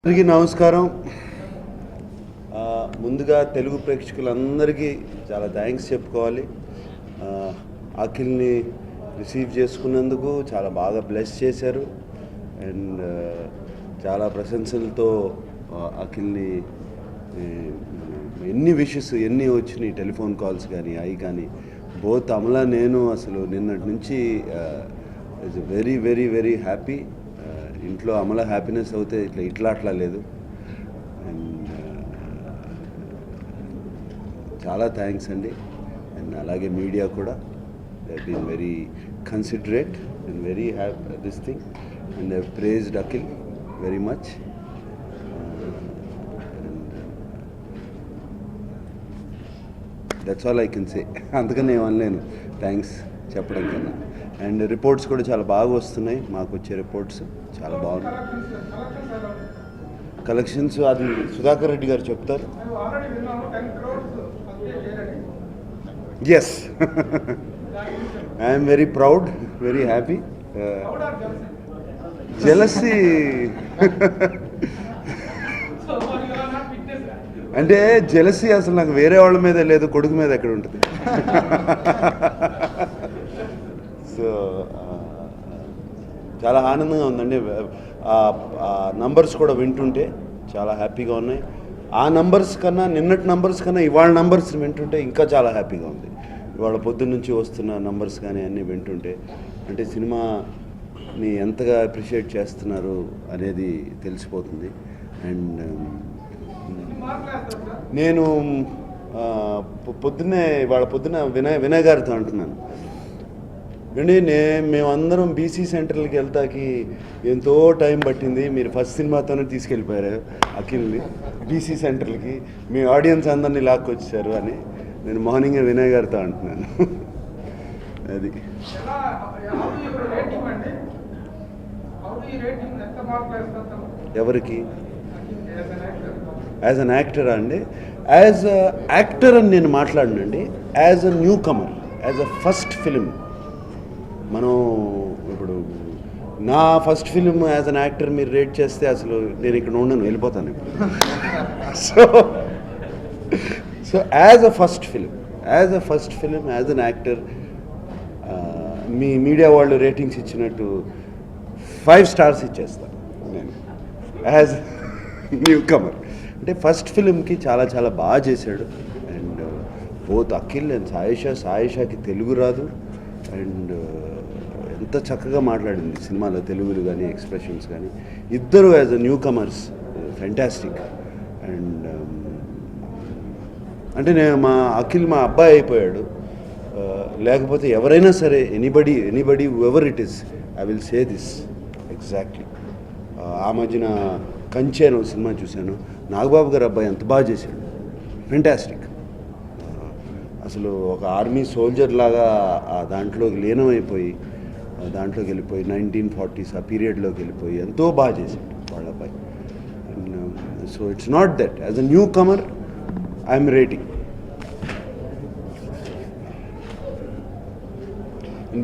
అందరికీ నమస్కారం. ముందుగా తెలుగు ప్రేక్షకులందరికీ చాలా థ్యాంక్స్ చెప్పుకోవాలి. అఖిల్ని రిసీవ్ చేసుకున్నందుకు చాలా బాగా బ్లెస్ చేశారు అండ్ చాలా ప్రశంసలతో అఖిల్ని ఎన్ని విషెస్ ఎన్ని వచ్చినాయి, టెలిఫోన్ కాల్స్ కానీ అవి కానీ బోత్ అమలా నేను అసలు నిన్నటి నుంచి it's very very very happy. ఇంట్లో అమల హ్యాపీనెస్ అవుతే ఇట్లా అట్లా లేదు. అండ్ చాలా థ్యాంక్స్ అండి. అండ్ అలాగే మీడియా కూడా they been very considerate and very happy this thing and they praised Akhil very much. That's all I can say. అందుకని ఏమనలేను థ్యాంక్స్ చెప్పడం కన్నా. అండ్ రిపోర్ట్స్ కూడా చాలా బాగా వస్తున్నాయి. మాకు వచ్చే రిపోర్ట్స్ చాలా బాగున్నాయి. కలెక్షన్స్ అది సుధాకర్ రెడ్డి గారు చెప్తారు. Yes, I'm very proud, very happy. Jealousy అంటే జెలసీ అసలు నాకు వేరే వాళ్ళ మీద లేదు, కొడుకు మీద ఎక్కడ ఉంటుంది. సో చాలా ఆనందంగా ఉందండి. ఆ నంబర్స్ కూడా వింటుంటే చాలా హ్యాపీగా ఉన్నాయి. ఆ నంబర్స్ కన్నా నిన్నటి నంబర్స్ కన్నా ఇవాళ నంబర్స్ వింటుంటే ఇంకా చాలా హ్యాపీగా ఉంది. ఇవాళ పొద్దున్న నుంచి వస్తున్న నంబర్స్ కానీ అన్నీ వింటుంటే అంటే సినిమాని ఎంతగా అప్రిషియేట్ చేస్తున్నారు అనేది తెలిసిపోతుంది. అండ్ నేను ఇవాళ పొద్దున్న వినయ్ గారితో అంటున్నాను అండి, మేమందరం బీసీ సెంటర్లకి వెళ్తాకి ఎంతో టైం పట్టింది. మీరు ఫస్ట్ సినిమాతోనే తీసుకెళ్ళిపోయారు అఖిల్ని బీసీ సెంటర్లకి, మీ ఆడియన్స్ అందరినీ లాక్కొచ్చారు అని నేను మార్నింగే వినయ్ గారితో అంటున్నాను. అది ఎవరికి యాజ్ అన్ యాక్టరా అండి? యాజ్ అ యాక్టర్ అని నేను మాట్లాడనండి. As a newcomer, as a first film. మనం ఇప్పుడు నా first film as an actor మీరు రేట్ చేస్తే అసలు నేను ఇక్కడ ఉండను, వెళ్ళిపోతాను ఇప్పుడు. So as a first film as an actor మీ మీడియా వాళ్ళు రేటింగ్స్ ఇచ్చినట్టు 5 స్టార్స్ ఇచ్చేస్తాను నేను యాజ్ న్యూ కమర్. అంటే ఫస్ట్ ఫిలింకి చాలా చాలా బాగా చేశాడు. అండ్ బోత్ అఖిల్ అండ్ సాయిషాకి తెలుగు రాదు. అండ్ ఎంత చక్కగా మాట్లాడింది సినిమాలో, తెలుగులు కానీ ఎక్స్ప్రెషన్స్ కానీ. ఇద్దరు as a new comers fantastic. And అంటే మా అఖిల్ మా అబ్బాయి అయిపోయాడు. లేకపోతే ఎవరైనా సరే anybody ever it is, I will say this exactly. ఆ మధ్యన కంచె అని సినిమా చూశాను, నాగబాబు గారు అబ్బాయి ఎంత బాగా చేశాడు, ఫెంటాస్టిక్. అసలు ఒక ఆర్మీ సోల్జర్ లాగా దాంట్లోకి లీనమైపోయి దాంట్లోకి వెళ్ళిపోయి 1940s ఆ పీరియడ్లోకి వెళ్ళిపోయి ఎంతో బాగా చేశాడు వాళ్ళ అబ్బాయి. So it's not that as a newcomer I'm rating.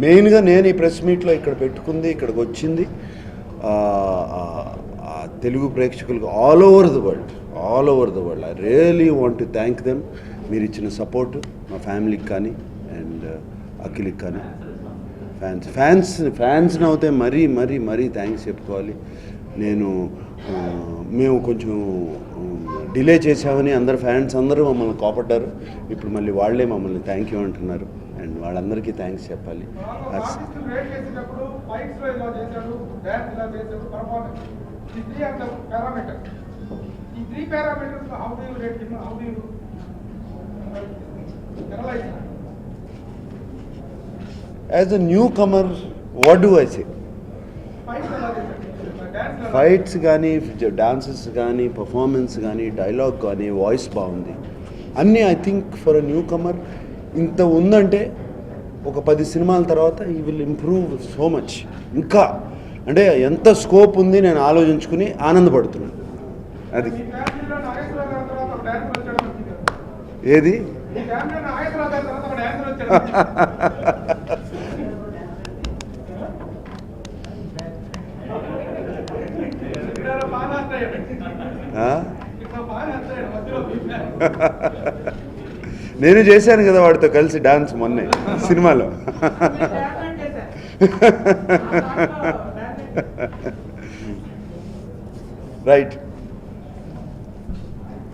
మెయిన్గా నేను ఈ ప్రెస్ మీట్లో ఇక్కడ పెట్టుకుంది, ఇక్కడికి వచ్చింది తెలుగు ప్రేక్షకులకు all over the world I really want to thank them. మీరు ఇచ్చిన సపోర్టు మా ఫ్యామిలీకి కానీ అండ్ అఖిల్కి కానీ ఫ్యాన్స్ని అవుతే మరీ థ్యాంక్స్ చెప్పుకోవాలి. మేము కొంచెం డిలే చేసామని ఫ్యాన్స్ అందరూ మమ్మల్ని కోపడ్డారు. ఇప్పుడు మళ్ళీ వాళ్ళే మమ్మల్ని థ్యాంక్ యూ అంటున్నారు. అండ్ వాళ్ళందరికీ థ్యాంక్స్ చెప్పాలి. As a newcomer, what do I say? Fights కానీ, డాన్సెస్ కానీ, పర్ఫార్మెన్స్ కానీ, డైలాగ్ కానీ, వాయిస్ బాగుంది అన్నీ. I think for a newcomer ఇంత ఉందంటే ఒక 10 సినిమాల తర్వాత ఈ విల్ ఇంప్రూవ్ సో మచ్. ఇంకా అంటే ఎంత స్కోప్ ఉంది నేను ఆలోచించుకుని ఆనందపడుతున్నాను. అది ఏది నేను చేశాను కదా వాడితో కలిసి డాన్స్ మొన్నే సినిమాలో. Right,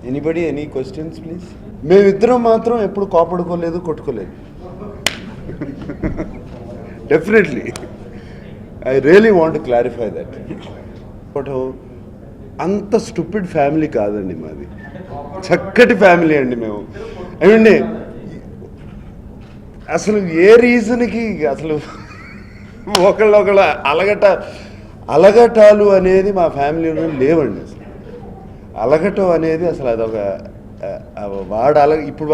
anybody any questions please. మేమిద్దరం మాత్రం ఎప్పుడు కోపడుకోలేదు, కొట్టుకోలేదు. Definitely I really want to clarify that. But అంత స్టూపిడ్ ఫ్యామిలీ కాదండి మాది, చక్కటి ఫ్యామిలీ అండి మేము. ఏమండి అసలు ఏ రీజన్కి అసలు ఒకళ్ళొకళ్ళ అలగటాలు అనేది మా ఫ్యామిలీలో లేవండి. అసలు అలగటం అనేది అసలు అదొక వాడు ఇప్పుడు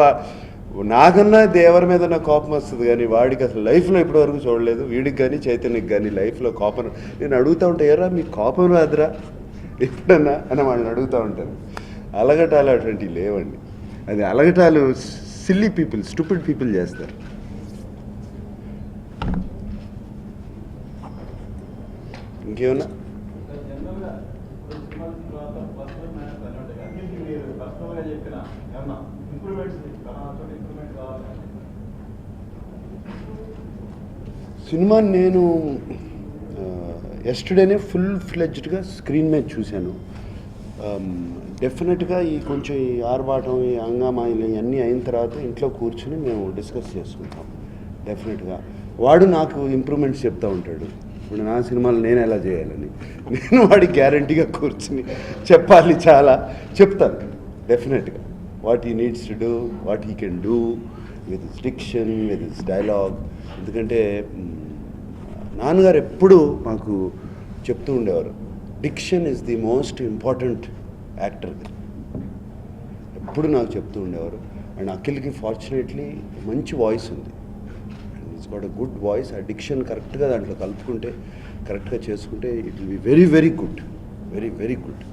నాకన్నా దేవరి మీద నా కోపం వస్తుంది, కానీ వాడికి అసలు లైఫ్లో ఇప్పటివరకు చూడలేదు. వీడికి కానీ చైతన్యకి కానీ లైఫ్లో కోపం. నేను అడుగుతూ ఉంటా, ఏరా మీకు కోపం రాదురా ఎప్పుడన్నా అని వాళ్ళని అడుగుతూ ఉంటాను. అలగటాలు అటువంటివి లేవండి. అది అలగటాలు సిల్లీ పీపుల్, స్టూపిడ్ పీపుల్ చేస్తారు. ఇంకేమన్నా? సినిమా నేను ఎస్టర్డేనే ఫుల్ ఫ్లెడ్జ్డ్గా స్క్రీన్ మీద చూశాను. డెఫినెట్గా ఈ కొంచెం ఈ ఆర్భాటం, ఈ హంగామాయిలు ఇవన్నీ అయిన తర్వాత ఇంట్లో కూర్చుని మేము డిస్కస్ చేసుకుంటాం. డెఫినెట్గా వాడు నాకు ఇంప్రూవ్మెంట్స్ చెప్తూ ఉంటాడు. ఇప్పుడు నా సినిమాలు నేను ఎలా చేయాలని నేను వాడికి గ్యారంటీగా కూర్చుని చెప్పాలి, చాలా చెప్తాను. డెఫినెట్గా what he needs to do, what he can do with his diction, with his dialogue. ఎందుకంటే నాన్నగారు ఎప్పుడు మాకు చెప్తూ ఉండేవారు, diction is the most important యాక్టర్కి. ఎప్పుడు నాకు చెప్తూ ఉండేవారు. అండ్ అఖిల్కి ఫార్చునేట్లీ మంచి వాయిస్ ఉంది, and it's got a good voice. ఆ డిక్షన్ కరెక్ట్గా దాంట్లో కలుపుకుంటే, కరెక్ట్గా చేసుకుంటే it will be very very good, very very good.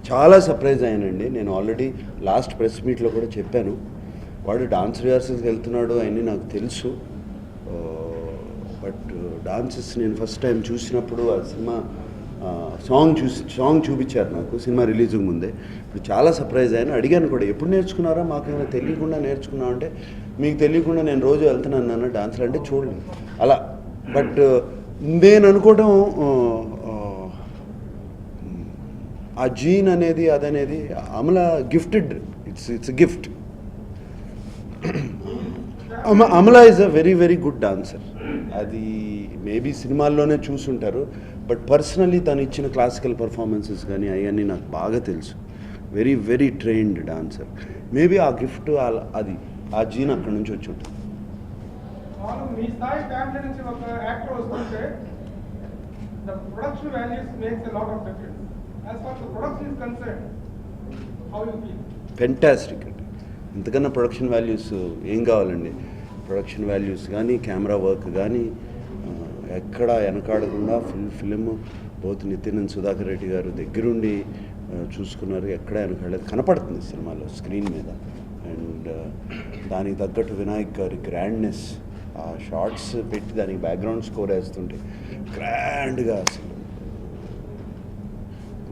చాలా సర్ప్రైజ్ అయ్యానండి. నేను ఆల్రెడీ లాస్ట్ ప్రెస్ మీట్లో కూడా చెప్పాను, వాడు డాన్స్ రిహార్సల్స్కి వెళ్తున్నాడు అని నాకు తెలుసు. బట్ డాన్సెస్ నేను ఫస్ట్ టైం చూసినప్పుడు ఆ సినిమా సాంగ్ చూపించారు నాకు సినిమా రిలీజ్కి ముందే. ఇప్పుడు చాలా సర్ప్రైజ్ అయ్యాను. అడిగాను కూడా, ఎప్పుడు నేర్చుకున్నారా, మాకు తెలియకుండా నేర్చుకున్నావు అంటే, మీకు తెలియకుండా నేను రోజు వెళ్తున్నాను నాన్న డాన్స్లు అంటే చూడలేదు అలా. బట్ నేను అనుకోవడం ఆ జీన్ అనేది అదనేది Amala gifted, it's gift. Amala is a very very good dancer. అది మేబీ సినిమాల్లోనే చూసుంటారు, బట్ పర్సనలీ తను ఇచ్చిన క్లాసికల్ పర్ఫార్మెన్సెస్ కానీ అవన్నీ నాకు బాగా తెలుసు. Very very trained dancer. Maybe ఆ గిఫ్ట్ అది ఆ జీన్ అక్కడి నుంచి వచ్చి ఉంటుంది. ఫెంటాస్టిక్ అండి. ఇంతకన్నా ప్రొడక్షన్ వాల్యూస్ ఏం కావాలండి? ప్రొడక్షన్ వాల్యూస్ కానీ, కెమెరా వర్క్ కానీ ఎక్కడ వెనకాడకుండా film both Nitin and Sudhakar Reddy garu దగ్గరుండి చూసుకున్నారు. ఎక్కడ వెనకాడలేదు, కనపడుతుంది సినిమాలో స్క్రీన్ మీద. అండ్ దానికి తగ్గట్టు వినాయక్ గారి గ్రాండ్నెస్, ఆ షార్ట్స్ పెట్టి దానికి బ్యాక్గ్రౌండ్ స్కోర్ వేస్తుంటే గ్రాండ్గా అసలు.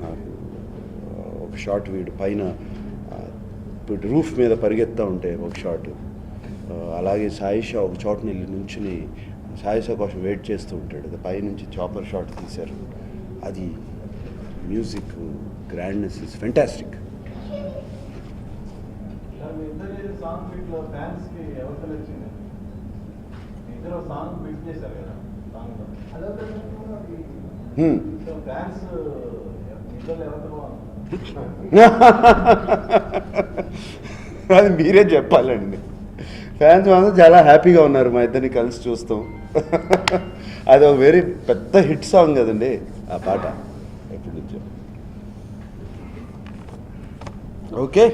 నాకు ఒక షాట్ వీడు పైన రూఫ్ మీద పరిగెత్తా ఉంటే ఒక షాట్, అలాగే సాయిషా ఒక చోటుని వెళ్ళి నుంచుని సాయిషా కోసం వెయిట్ చేస్తూ ఉంటాడు, అది పైనుంచి చాపర్ షాట్ తీశారు. అది మ్యూజిక్ గ్రాండ్నెస్ ఇస్ ఫెంటాస్టిక్. అది మీరే చెప్పాలండి. ఫ్యాన్స్ మాత్రం చాలా హ్యాపీగా ఉన్నారు మా ఇద్దరిని కలిసి చూస్తాం. అది ఒక వెరీ పెద్ద హిట్ సాంగ్ కదండి ఆ పాట ఎప్పటి నుంచో. ఓకే.